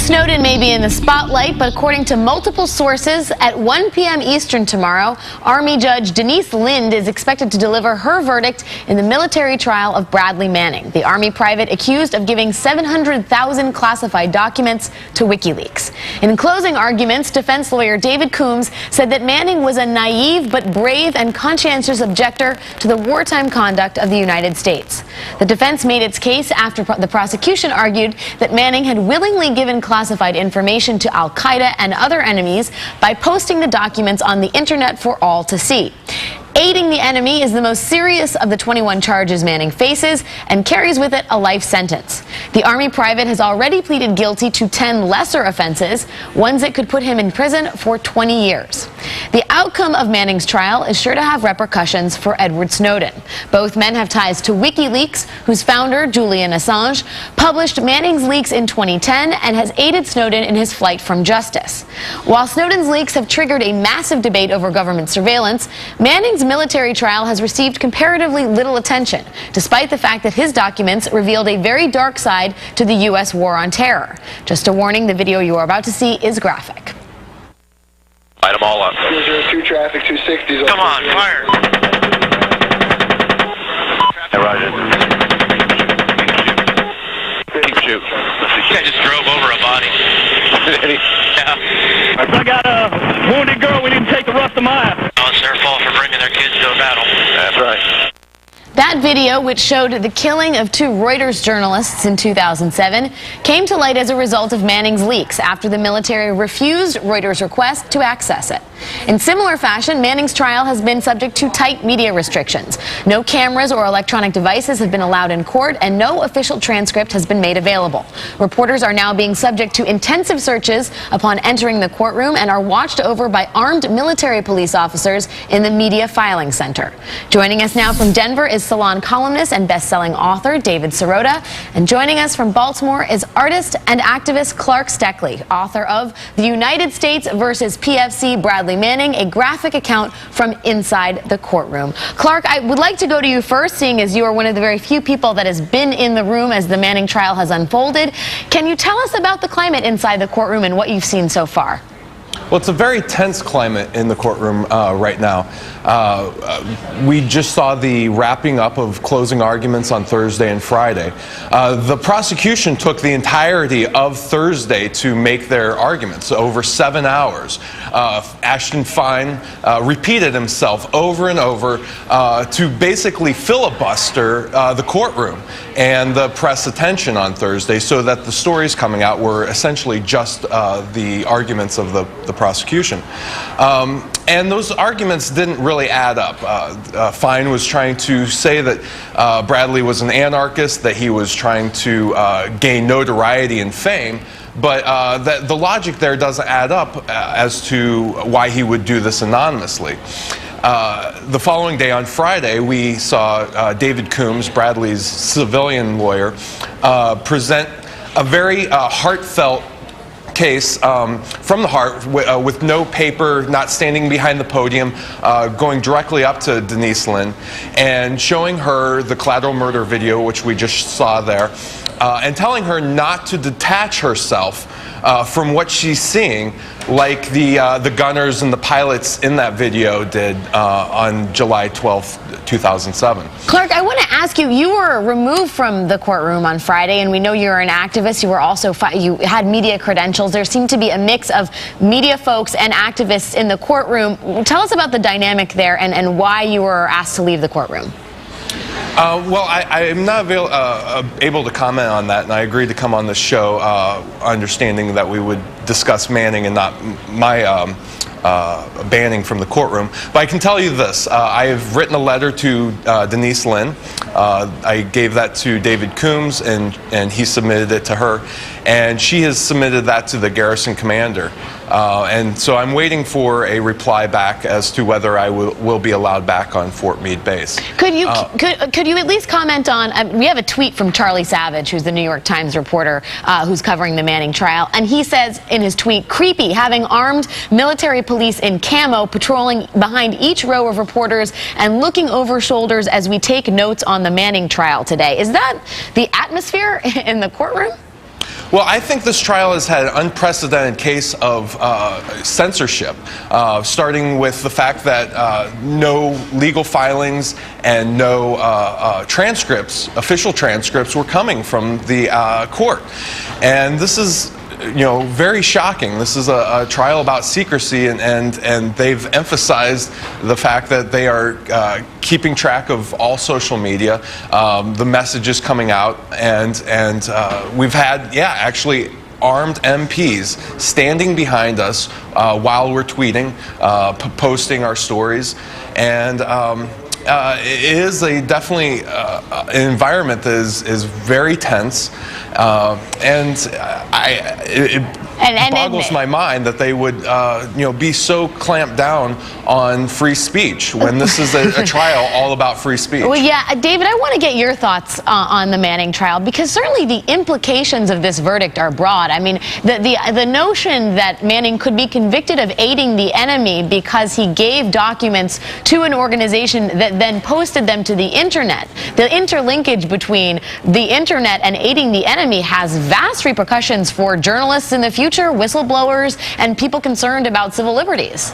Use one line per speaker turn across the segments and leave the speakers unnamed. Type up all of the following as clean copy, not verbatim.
Snowden may be in the spotlight, but according to multiple sources, at 1 p.m. Eastern tomorrow, Army Judge Denise Lind is expected to deliver her verdict in the military trial of Bradley Manning, the Army private accused of giving 700,000 classified documents to WikiLeaks. In closing arguments, defense lawyer David Coombs said that Manning was a naive but brave and conscientious objector to the wartime conduct of the United States. The defense made its case after the prosecution argued that Manning had willingly given classified information to al-Qaeda and other enemies by posting the documents on the internet for all to see. Aiding the enemy is the most serious of the 21 charges Manning faces and carries with it a life sentence. The Army private has already pleaded guilty to 10 lesser offenses, ones that could put him in prison for 20 years. The outcome of Manning's trial is sure to have repercussions for Edward Snowden. Both men have ties to WikiLeaks, whose founder, Julian Assange, published Manning's leaks in 2010 and has aided Snowden in his flight from justice. While Snowden's leaks have triggered a massive debate over government surveillance, Manning's military trial has received comparatively little attention, despite the fact that his documents revealed a very dark side to the U.S. war on terror. Just a warning, the video you are about to see is graphic.
Light them all up.
202 traffic, 260s.
Come on, fire. Hey, Roger. Keep shooting. I just drove over a body. Yeah.
I got a wounded girl. We need to take the rest of mine.
Oh, it's their fault for bringing their kids to a battle. That's right.
That video, which showed the killing of 2 Reuters journalists in 2007, came to light as a result of Manning's leaks after the military refused Reuters' request to access it. In similar fashion, Manning's trial has been subject to tight media restrictions. No cameras or electronic devices have been allowed in court, and no official transcript has been made available. Reporters are now being subject to intensive searches upon entering the courtroom and are watched over by armed military police officers in the Media Filing Center. Joining us now from Denver is Salon columnist and best-selling author David Sirota, and joining us from Baltimore is artist and activist Clark Stoeckley, author of The United States versus PFC Bradley Manning, a graphic account from inside the courtroom. Clark, I would like to go to you first, seeing as you are one of the very few people that has been in the room as the Manning trial has unfolded. Can you tell us about the climate inside the courtroom and what you've seen so far?
Well, it's a very tense climate in the courtroom right now. We just saw the wrapping up of closing arguments on Thursday and Friday. The prosecution took the entirety of Thursday to make their arguments, over 7 hours. Ashton Fine repeated himself over and over to basically filibuster the courtroom and the press attention on Thursday, so that the stories coming out were essentially just the arguments of the prosecution. And those arguments didn't really add up. Fine was trying to say that Bradley was an anarchist, that he was trying to gain notoriety and fame, but the logic there doesn't add up as to why he would do this anonymously. The following day, on Friday, we saw David Coombs, Bradley's civilian lawyer, present a very heartfelt case from the heart, with no paper, not standing behind the podium, going directly up to Denise Lind and showing her the collateral murder video, which we just saw there, and telling her not to detach herself from what she's seeing, like the gunners and the pilots in that video did on July 12th, 2007.
Clark, I want to ask you, you were removed from the courtroom on Friday, and we know you're an activist. You were also, you had media credentials. There seemed to be a mix of media folks and activists in the courtroom. Tell us about the dynamic there and why you were asked to leave the courtroom.
Well, I am not able to comment on that, and I agreed to come on the show, understanding that we would discuss Manning and not my banning from the courtroom. But I can tell you this. I have written a letter to Denise Lind. I gave that to David Coombs, and he submitted it to her. And she has submitted that to the garrison commander. And so I'm waiting for a reply back as to whether I will be allowed back on Fort Meade base.
Could you at least comment on, we have a tweet from Charlie Savage, who's the New York Times reporter who's covering the Manning trial, and he says in his tweet, "Creepy, having armed military police in camo patrolling behind each row of reporters and looking over shoulders as we take notes on the Manning trial today." Is that the atmosphere in the courtroom?
Well, I think this trial has had an unprecedented case of censorship, starting with the fact that no legal filings and no transcripts, official transcripts, were coming from the court. And this is, very shocking. This is a trial about secrecy, and they've emphasized the fact that they are keeping track of all social media, the messages coming out, and we've had, actually armed MPs standing behind us while we're tweeting, posting our stories, and it is definitely an environment that is very tense, and it boggles my mind that they would be so clamped down on free speech when this is a trial all about free speech.
Well, yeah, David, I want to get your thoughts on the Manning trial, because certainly the implications of this verdict are broad. I mean, the notion that Manning could be convicted of aiding the enemy because he gave documents to an organization that then posted them to the internet. The interlinkage between the internet and aiding the enemy has vast repercussions for journalists in the future, whistleblowers, and people concerned about civil liberties.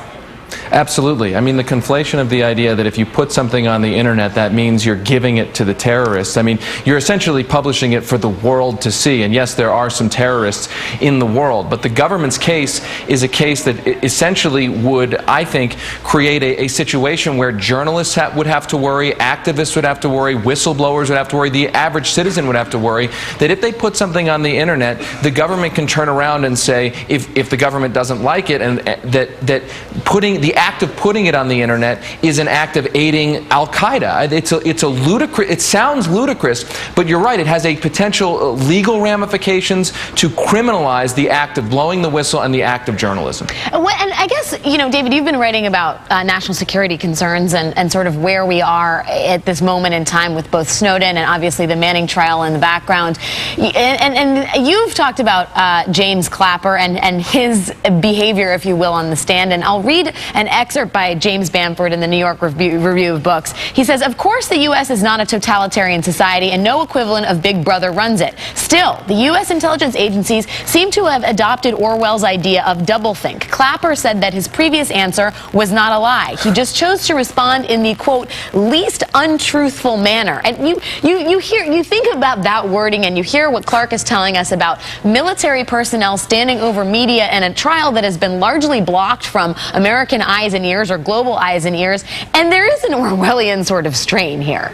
Absolutely. I mean, the conflation of the idea that if you put something on the internet, that means you're giving it to the terrorists. I mean, you're essentially publishing it for the world to see. And yes, there are some terrorists in the world, but the government's case is a case that essentially would, I think, create a situation where journalists would have to worry, activists would have to worry, whistleblowers would have to worry, the average citizen would have to worry that if they put something on the internet, the government can turn around and say, if the government doesn't like it, and that putting the act of putting it on the internet is an act of aiding Al-Qaeda. It's a ludicrous. It sounds ludicrous, but you're right. It has a potential legal ramifications to criminalize the act of blowing the whistle and the act of journalism.
And I guess, David, you've been writing about national security concerns and sort of where we are at this moment in time with both Snowden and obviously the Manning trial in the background. And you've talked about James Clapper and his behavior, if you will, on the stand. And I'll read an excerpt by James Bamford in the New York Review of Books. He says, "Of course, the U.S. is not a totalitarian society, and no equivalent of Big Brother runs it. Still, the U.S. intelligence agencies seem to have adopted Orwell's idea of doublethink. Clapper said that his previous answer was not a lie. He just chose to respond in the, quote, least untruthful manner." And you think about that wording, and you hear what Clark is telling us about military personnel standing over media in a trial that has been largely blocked from American eyes and ears or global eyes and ears, and there is an Orwellian sort of strain here.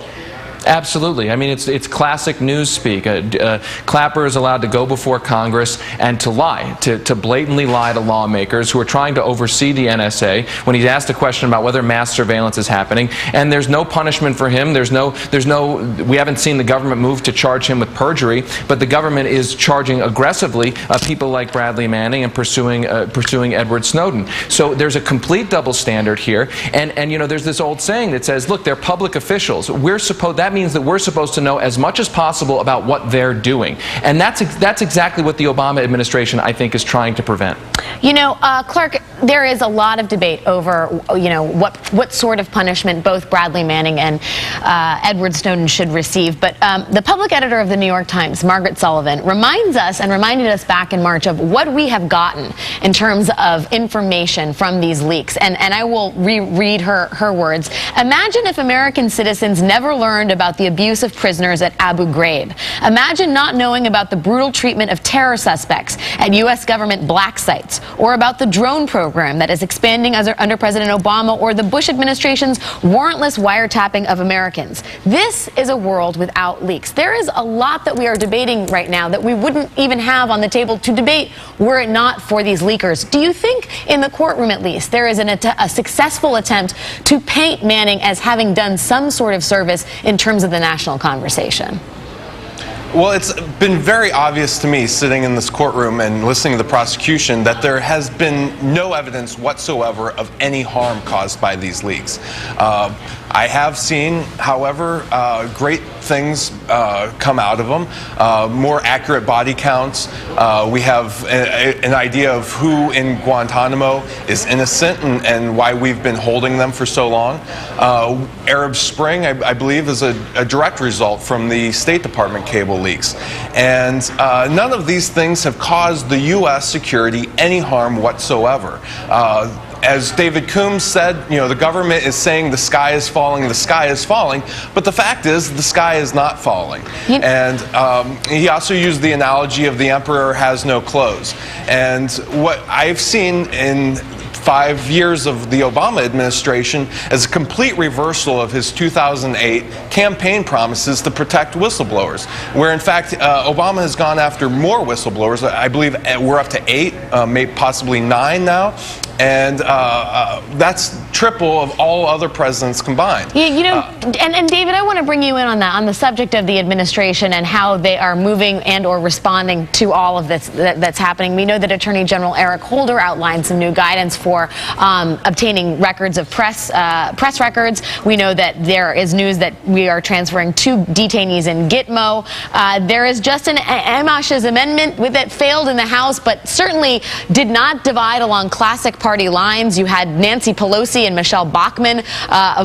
Absolutely. I mean, it's classic news speak. Clapper is allowed to go before Congress and to lie, to blatantly lie to lawmakers who are trying to oversee the NSA when he's asked a question about whether mass surveillance is happening. And there's no punishment for him. We haven't seen the government move to charge him with perjury, but the government is charging aggressively people like Bradley Manning and pursuing Edward Snowden. So there's a complete double standard here. And there's this old saying that says, look, they're public officials. That means that we're supposed to know as much as possible about what they're doing. And that's exactly what the Obama administration, I think, is trying to prevent.
Clark, there is a lot of debate over, what sort of punishment both Bradley Manning and Edward Snowden should receive. But the public editor of the New York Times, Margaret Sullivan, reminded us back in March of what we have gotten in terms of information from these leaks. And I will reread her words. "Imagine if American citizens never learned about the abuse of prisoners at Abu Ghraib. Imagine not knowing about the brutal treatment of terror suspects at U.S. government black sites, or about the drone program that is expanding under President Obama, or the Bush administration's warrantless wiretapping of Americans. This is a world without leaks." There is a lot that we are debating right now that we wouldn't even have on the table to debate were it not for these leakers. Do you think, in the courtroom at least, there is a successful attempt to paint Manning as having done some sort of service in terms of the national conversation?
Well, it's been very obvious to me, sitting in this courtroom and listening to the prosecution, that there has been no evidence whatsoever of any harm caused by these leaks. I have seen, however, great things come out of them, more accurate body counts. We have an idea of who in Guantanamo is innocent and why we've been holding them for so long. Arab Spring, I believe, is a direct result from the State Department cable leaks. And none of these things have caused the U.S. security any harm whatsoever. As David Coombs said, the government is saying the sky is falling, but the fact is the sky is not falling. And he also used the analogy of the emperor has no clothes. And what I've seen in 5 years of the Obama administration as a complete reversal of his 2008 campaign promises to protect whistleblowers, where in fact Obama has gone after more whistleblowers. I believe we're up to 8, maybe possibly 9 now. And that's triple of all other presidents combined.
And David, I want to bring you in on that, on the subject of the administration and how they are moving and or responding to all of this that's happening. We know that Attorney General Eric Holder outlined some new guidance for obtaining records of press records. We know that there is news that we are transferring 2 detainees in Gitmo. There is Justin Amash's amendment that failed in the House, but certainly did not divide along classic party lines. You had Nancy Pelosi and Michelle Bachmann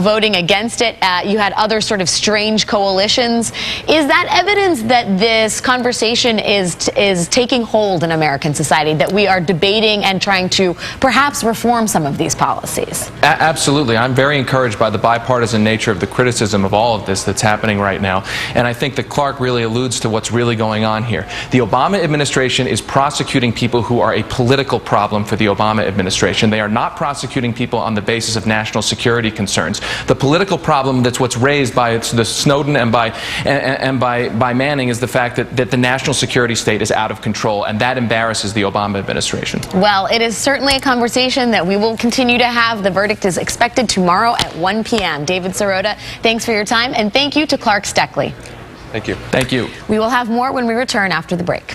voting against it. You had other sort of strange coalitions. Is that evidence that this conversation is taking hold in American society, that we are debating and trying to perhaps reform some of these policies?
Absolutely. I'm very encouraged by the bipartisan nature of the criticism of all of this that's happening right now. And I think that Clark really alludes to what's really going on here. The Obama administration is prosecuting people who are a political problem for the Obama administration. They are not prosecuting people on the basis of national security concerns. The political problem that's what's raised by the Snowden and by Manning is the fact that the national security state is out of control, and that embarrasses the Obama administration.
Well, it is certainly a conversation that we will continue to have. The verdict is expected tomorrow at 1 p.m. David Sirota, thanks for your time, and thank you to Clark Stoeckley.
Thank you.
Thank you.
We will have more when we return after the break.